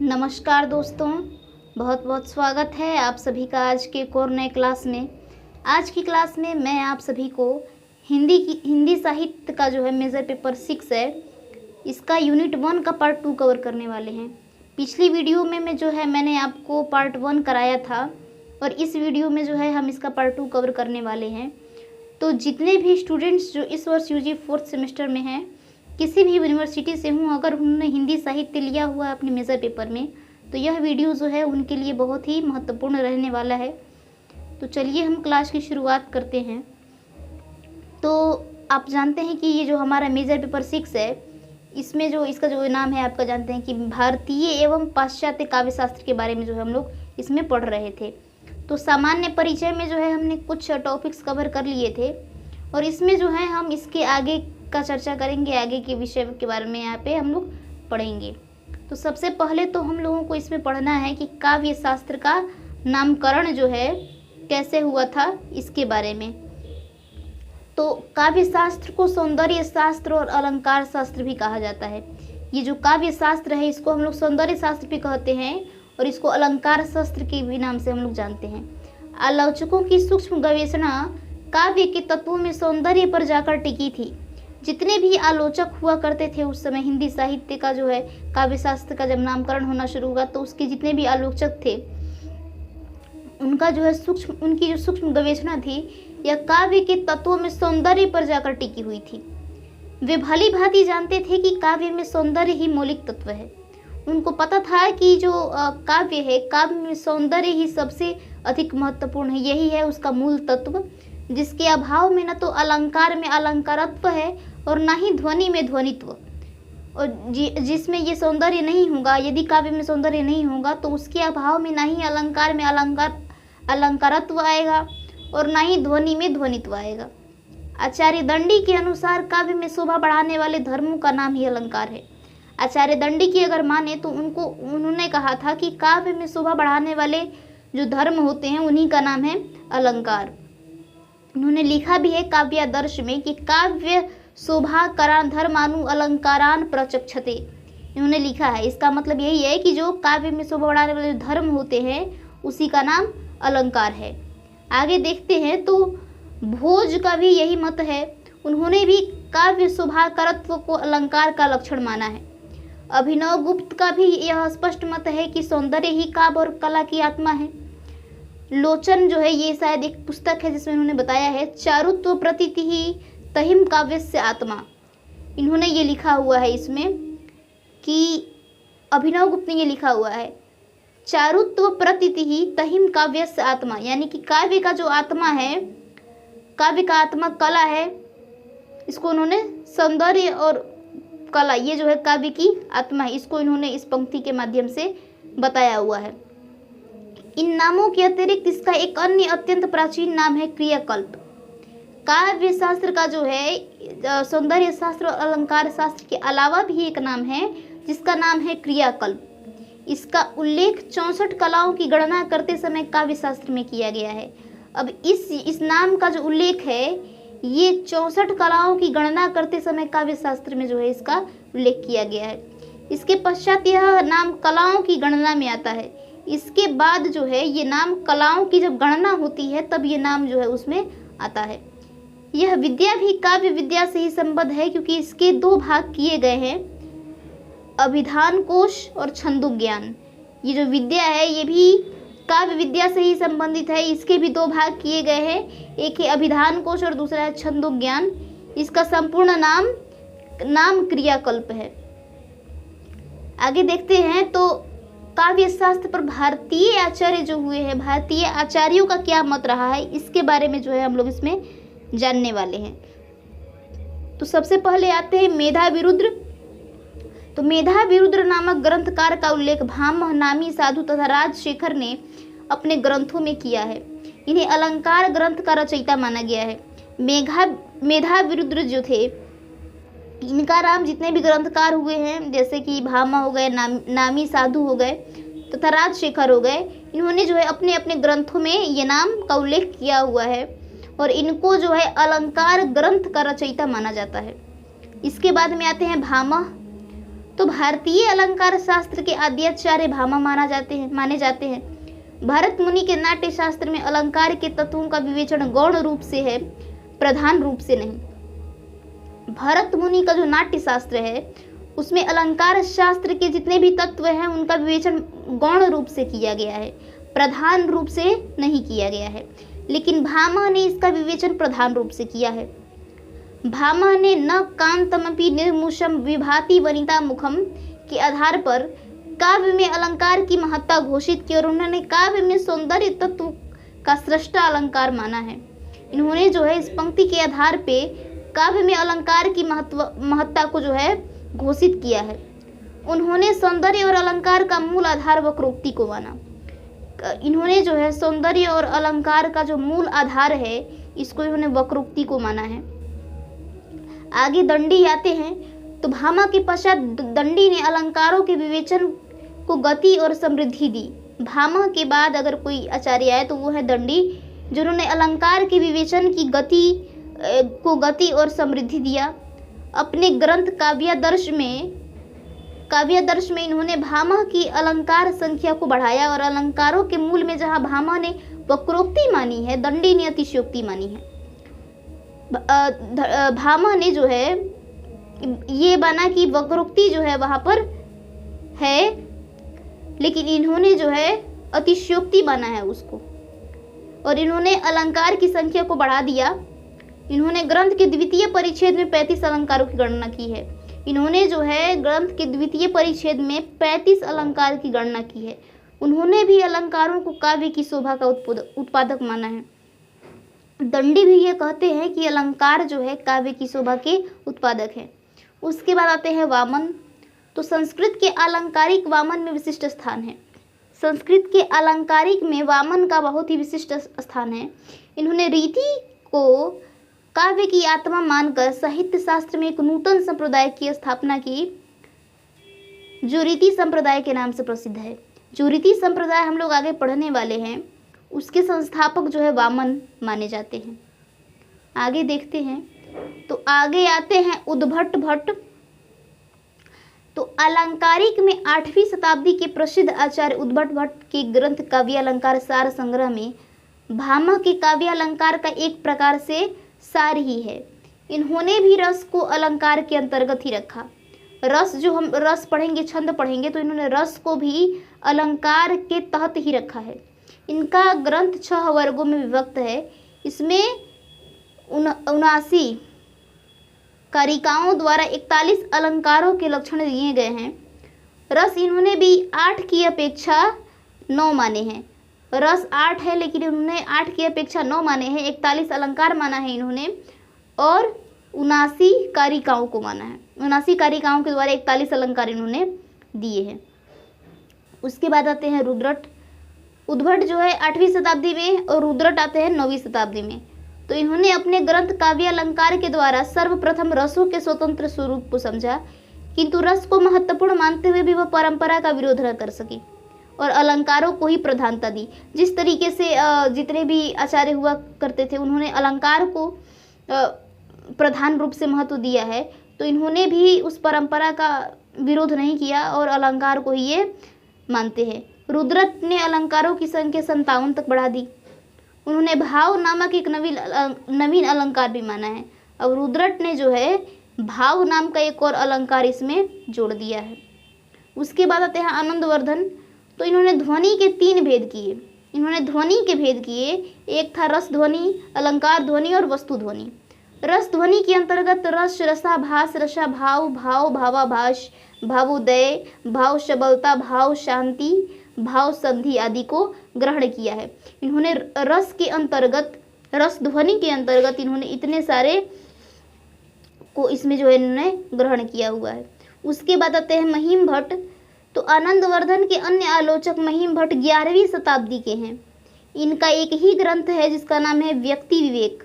नमस्कार दोस्तों, बहुत बहुत स्वागत है आप सभी का आज के एक और नए क्लास में। आज की क्लास में मैं आप सभी को हिंदी साहित्य का जो है मेजर पेपर 6 है, इसका यूनिट 1 का पार्ट 2 कवर करने वाले हैं। पिछली वीडियो में मैंने आपको पार्ट 1 कराया था और इस वीडियो में हम इसका पार्ट 2 कवर करने वाले हैं। तो जितने भी स्टूडेंट्स जो इस वर्ष यूजी 4th सेमेस्टर में हैं, किसी भी यूनिवर्सिटी से हूँ, अगर उन्होंने हिंदी साहित्य लिया हुआ है अपने मेजर पेपर में, तो यह वीडियो उनके लिए बहुत ही महत्वपूर्ण रहने वाला है। तो चलिए हम क्लास की शुरुआत करते हैं। तो आप जानते हैं कि ये जो हमारा मेजर पेपर 6 है, इसमें इसका नाम है, आपका जानते हैं कि भारतीय एवं पाश्चात्य काव्य शास्त्र के बारे में हम लोग इसमें पढ़ रहे थे। तो सामान्य परिचय में हमने कुछ टॉपिक्स कवर कर लिए थे और इसमें हम इसके आगे का चर्चा करेंगे, आगे के विषय के बारे में यहाँ पे हम लोग पढ़ेंगे। तो सबसे पहले तो हम लोगों को इसमें पढ़ना है कि काव्य शास्त्र का नामकरण कैसे हुआ था, इसके बारे में। तो काव्य शास्त्र को सौंदर्य शास्त्र और अलंकार शास्त्र भी कहा जाता है। ये जो काव्य शास्त्र है, इसको हम लोग सौंदर्य शास्त्र भी कहते हैं और इसको अलंकार शास्त्र के भी नाम से हम लोग जानते हैं। आलोचकों की सूक्ष्म गवेषणा काव्य के तत्वों में सौंदर्य पर जाकर टिकी थी। जितने भी आलोचक हुआ करते थे उस समय, हिंदी साहित्य का काव्य शास्त्र का जब नामकरण होना शुरू हुआ, तो उसके जितने भी आलोचक थे, उनका उनकी जो सूक्ष्म गवेषणा थी, यह काव्य के तत्वों में सौंदर्य पर जाकर टिकी हुई थी। वे भली भांति जानते थे कि काव्य में सौंदर्य ही मौलिक तत्व है। उनको पता था कि जो काव्य है, काव्य में सौंदर्य ही सबसे अधिक महत्वपूर्ण है, यही है उसका मूल तत्व, जिसके अभाव में न तो अलंकार में अलंकारत्व है और न ही ध्वनि में ध्वनित्व। और जिसमें ये सौंदर्य नहीं होगा, यदि काव्य में सौंदर्य नहीं होगा, तो उसके अभाव में न ही अलंकार में अलंकारत्व आएगा और न ही ध्वनि में ध्वनित्व आएगा। आचार्य दंडी के अनुसार काव्य में शोभा बढ़ाने वाले धर्मों का नाम ही अलंकार है। आचार्य दंडी की अगर माने तो उन्होंने कहा था कि काव्य में शोभा बढ़ाने वाले जो धर्म होते हैं, उन्हीं का नाम है अलंकार। उन्होंने लिखा भी है काव्यादर्श में कि काव्य शोभा करान धर्मानु अलंकारान प्रचक्षते। इन्होंने लिखा है, इसका मतलब यही है कि जो काव्य में शोभा बढ़ाने वाले धर्म होते हैं, उसी का नाम अलंकार है। आगे देखते हैं तो भोज का भी यही मत है। उन्होंने भी काव्य शोभाकारत्व को अलंकार का लक्षण माना है। अभिनव गुप्त का भी यह स्पष्ट मत है कि सौंदर्य ही काव्य और कला की आत्मा है। लोचन ये शायद एक पुस्तक है जिसमें उन्होंने बताया है, चारुत्व प्रतीति ही तहिम काव्यस्य आत्मा। इन्होंने ये लिखा हुआ है इसमें कि अभिनव गुप्त ने ये लिखा हुआ है, चारुत्व प्रतीति ही तहिम काव्यस्य आत्मा, यानी कि काव्य का जो आत्मा है, काव्य का आत्मा कला है। इसको उन्होंने सौंदर्य और कला, ये काव्य की आत्मा है, इसको इन्होंने इस पंक्ति के माध्यम से बताया हुआ है। इन नामों के अतिरिक्त इसका एक अन्य अत्यंत प्राचीन नाम है क्रियाकल्प। काव्य शास्त्र का सौंदर्य शास्त्र और अलंकार शास्त्र के अलावा भी एक नाम है, जिसका नाम है क्रियाकल्प। इसका उल्लेख 64 कलाओं की गणना करते समय काव्य शास्त्र में किया गया है। अब इस नाम का जो उल्लेख है, ये 64 कलाओं की गणना करते समय काव्य शास्त्र में इसका उल्लेख किया गया है। इसके पश्चात यह नाम कलाओं की गणना में आता है। इसके बाद ये नाम कलाओं की जब गणना होती है, तब ये नाम उसमें आता है। यह विद्या भी काव्य विद्या से ही संबद्ध है, क्योंकि इसके 2 भाग किए गए हैं, अभिधान कोश और छंदोग ज्ञान। ये जो विद्या है, ये भी काव्य विद्या से ही संबंधित है। इसके भी 2 भाग किए गए हैं, एक है अभिधान कोश और दूसरा है छंदोग ज्ञान। इसका संपूर्ण नाम क्रियाकल्प है। आगे देखते हैं तो काव्य शास्त्र पर भारतीय आचार्य हुए हैं, भारतीय आचार्यों का क्या मत रहा है, इसके बारे में हम लोग इसमें जानने वाले हैं। तो सबसे पहले आते हैं मेधाविरुद्र। तो मेधाविरुद्र नामक ग्रंथकार का उल्लेख भामह नामी साधु तथा राजशेखर ने अपने ग्रंथों में किया है। इन्हें अलंकार ग्रंथ का रचयिता माना गया है। मेधाविरुद्र थे, इनका नाम जितने भी ग्रंथकार हुए हैं, जैसे कि भामा हो गए, नामी साधु हो गए तथा राजशेखर हो गए, इन्होंने अपने अपने ग्रंथों में ये नाम का उल्लेख किया हुआ है और इनको अलंकार ग्रंथ का रचयिता माना जाता है। इसके बाद में आते हैं भामा। तो भारतीय अलंकार शास्त्र के आद्याचार्य भामा माने जाते हैं। भरत मुनि के नाट्य शास्त्र में अलंकार के तत्वों का विवेचन गौण रूप से है, प्रधान रूप से नहीं। भरत मुनि का जो नाट्य शास्त्र है उसमें अलंकार शास्त्र के जितने भी तत्व हैं उनका विवेचन गौण रूप से किया गया है, प्रधान रूप से नहीं किया गया है। लेकिन भामा ने इसका विवेचन प्रधान रूप से किया है। भामा ने न कांतमपि निर्मुषम विभाति वनिता मुखम के आधार पर काव्य में अलंकार की महत्ता घोषित की और उन्होंने काव्य में सौंदर्य तत्व का सृष्टा अलंकार माना है। इन्होंने जो है इस पंक्ति के आधार पे काव्य में अलंकार की महत्ता को जो है घोषित किया है। उन्होंने सौंदर्य और अलंकार का मूल आधार वक्रोक्ति को माना। इन्होंने जो है सौंदर्य और अलंकार का जो मूल आधार है इसको इन्होंने वक्रोक्ति को माना है। आगे दंडी आते हैं तो भामा के पश्चात दंडी ने अलंकारों के विवेचन को गति और समृद्धि दी। भामा के बाद अगर कोई आचार्य आए तो वो है दंडी, जिन्होंने अलंकार के विवेचन की गति और समृद्धि दिया। अपने ग्रंथ काव्यादर्श में इन्होंने भामा की अलंकार संख्या को बढ़ाया और अलंकारों के मूल में जहाँ भामा ने वक्रोक्ति मानी है, दंडी ने अतिशयोक्ति मानी है। भामा ने जो है ये माना कि वक्रोक्ति जो है वहाँ पर है, लेकिन इन्होंने जो है अतिशयोक्ति माना है उसको, और इन्होंने अलंकार की संख्या को बढ़ा दिया। इन्होंने ग्रंथ के द्वितीय परिच्छेद में 35 अलंकारों की गणना की है। इन्होंने जो है ग्रंथ के द्वितीय परिच्छेद में 35 अलंकार की गणना की है। उन्होंने भी अलंकारों को काव्य की शोभा का उत्पादक माना है। दंडी भी ये कहते हैं कि अलंकार जो है काव्य की शोभा के उत्पादक है। उसके बाद आते हैं वामन। तो संस्कृत के आलंकारिक वामन में विशिष्ट स्थान है। संस्कृत के आलंकारिक में वामन का बहुत ही विशिष्ट स्थान है। इन्होंने रीति को काव्य की आत्मा मानकर साहित्य शास्त्र में एक नूतन संप्रदाय की स्थापना की, जो रीति संप्रदाय के नाम से प्रसिद्ध है। जो रीति संप्रदाय हम लोग आगे पढ़ने वाले हैं उसके संस्थापक जो है वामन माने जाते हैं। आगे देखते हैं तो आगे आते हैं उद्भट भट्ट। तो अलंकारिक में 8वीं शताब्दी के प्रसिद्ध आचार्य उद्भट भट्ट के ग्रंथ काव्यालंकार सार संग्रह में भामा के काव्यालंकार का एक प्रकार से सार ही है। इन्होंने भी रस को अलंकार के अंतर्गत ही रखा। रस जो हम रस पढ़ेंगे, छंद पढ़ेंगे, तो इन्होंने रस को भी अलंकार के तहत ही रखा है। इनका ग्रंथ 6 वर्गों में विभक्त है। इसमें 79 कारिकाओं द्वारा 41 अलंकारों के लक्षण दिए गए हैं। रस इन्होंने भी 8 की अपेक्षा 9 माने हैं। रस 8 है लेकिन इन्होंने 8 की अपेक्षा 9 माने हैं। 41 अलंकार माना है इन्होंने और 79 कारिकाओं को माना है। 79 कारिकाओं के द्वारा 41 अलंकार इन्होंने दिए हैं। उसके बाद आते हैं रुद्रट। उद्भट जो है 8वीं शताब्दी में और रुद्रट आते हैं 9वीं शताब्दी में। तो इन्होंने अपने ग्रंथ काव्यालंकार के द्वारा सर्वप्रथम रसों के स्वतंत्र स्वरूप को समझा, किंतु रस को महत्वपूर्ण मानते हुए भी वह परंपरा का विरोध न कर सकी और अलंकारों को ही प्रधानता दी। जिस तरीके से जितने भी आचार्य हुआ करते थे उन्होंने अलंकार को प्रधान रूप से महत्व दिया है, तो इन्होंने भी उस परंपरा का विरोध नहीं किया और अलंकार को ही ये मानते हैं। रुद्रट ने अलंकारों की संख्या 57 तक बढ़ा दी। उन्होंने भाव नामक एक नवीन अलंकार भी माना है। अब रुद्रट ने जो है भाव नाम का एक और अलंकार इसमें जोड़ दिया है। उसके बाद आते हैं आनंदवर्धन। तो इन्होंने ध्वनि के 3 भेद किए। इन्होंने ध्वनि के भेद किए, एक था रस ध्वनि, अलंकार ध्वनि और वस्तु ध्वनि। रस ध्वनि के अंतर्गत रस, रसाभास, रसा भाव, भाव भावाभास, भावोदय, भाव सबलता, भाव शांति, भाव संधि आदि को ग्रहण किया है। इन्होंने रस के अंतर्गत, रस ध्वनि के अंतर्गत इन्होंने इतने सारे को इसमें जो है इन्होंने ग्रहण किया हुआ है। उसके बाद आते हैं महिम भट्ट। तो आनंदवर्धन के अन्य आलोचक महिम भट्ट 11वीं शताब्दी के हैं। इनका एक ही ग्रंथ है जिसका नाम है व्यक्ति विवेक।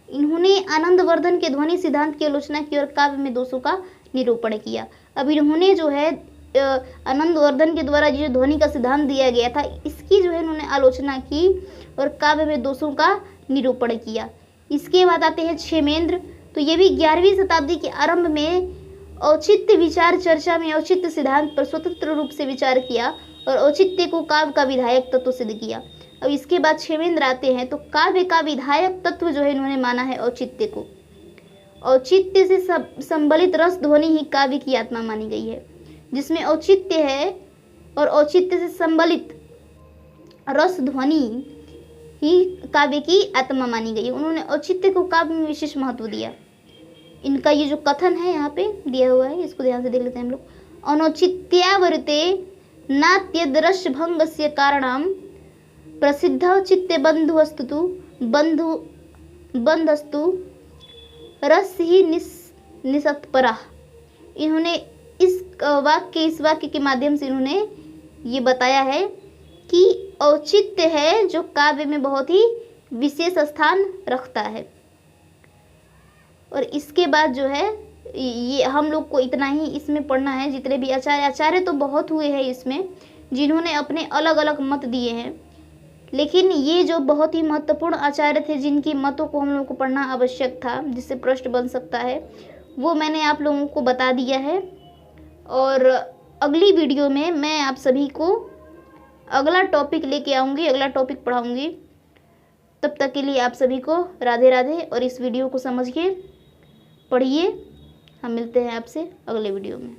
इन्होंने आनंदवर्धन के ध्वनि सिद्धांत की आलोचना की और काव्य में दोषों का निरूपण किया। अब इन्होंने जो है आनंदवर्धन के द्वारा जो ध्वनि का सिद्धांत दिया गया था इसकी जो है इन्होंने आलोचना की और काव्य में दोषों का निरूपण किया। इसके बाद आते हैं क्षेमेंद्र। तो ये भी 11वीं शताब्दी के आरंभ में औचित्य विचार चर्चा में औचित्य सिद्धांत पर स्वतंत्र रूप से विचार किया और औचित्य को काव्य का विधायक तत्व सिद्ध किया। अब इसके बाद क्षेमेंद्र आते हैं, तो काव्य का विधायक तत्व जो है इन्होंने माना है औचित्य को। औचित्य से संबलित रस ध्वनि ही काव्य की आत्मा मानी गई है। जिसमें औचित्य है और औचित्य से संबलित रस ध्वनि ही काव्य की आत्मा मानी गई है। उन्होंने औचित्य को काव्य में विशेष महत्व दिया। इनका ये जो कथन है यहाँ पे दिया हुआ है, इसको ध्यान से देख लेते हैं हम लोग। अनौचित्यावर्ते नात्यदृश्य भंगस्य कारणम प्रसिद्ध औचित्य बंधुस्तु बंधस्तु रस ही निसत्परा। इन्होंने इस वाक्य के माध्यम से इन्होंने ये बताया है कि औचित्य है जो काव्य में बहुत ही विशेष स्थान रखता है। और इसके बाद जो है ये हम लोग को इतना ही इसमें पढ़ना है। जितने भी आचार्य तो बहुत हुए हैं इसमें, जिन्होंने अपने अलग अलग मत दिए हैं, लेकिन ये जो बहुत ही महत्वपूर्ण आचार्य थे जिनकी मतों को हम लोगों को पढ़ना आवश्यक था, जिससे प्रश्न बन सकता है, वो मैंने आप लोगों को बता दिया है। और अगली वीडियो में मैं आप सभी को अगला टॉपिक लेके आऊँगी, अगला टॉपिक पढ़ाऊँगी। तब तक के लिए आप सभी को राधे राधे। और इस वीडियो को समझिए, पढ़िए। हम मिलते हैं आपसे अगले वीडियो में।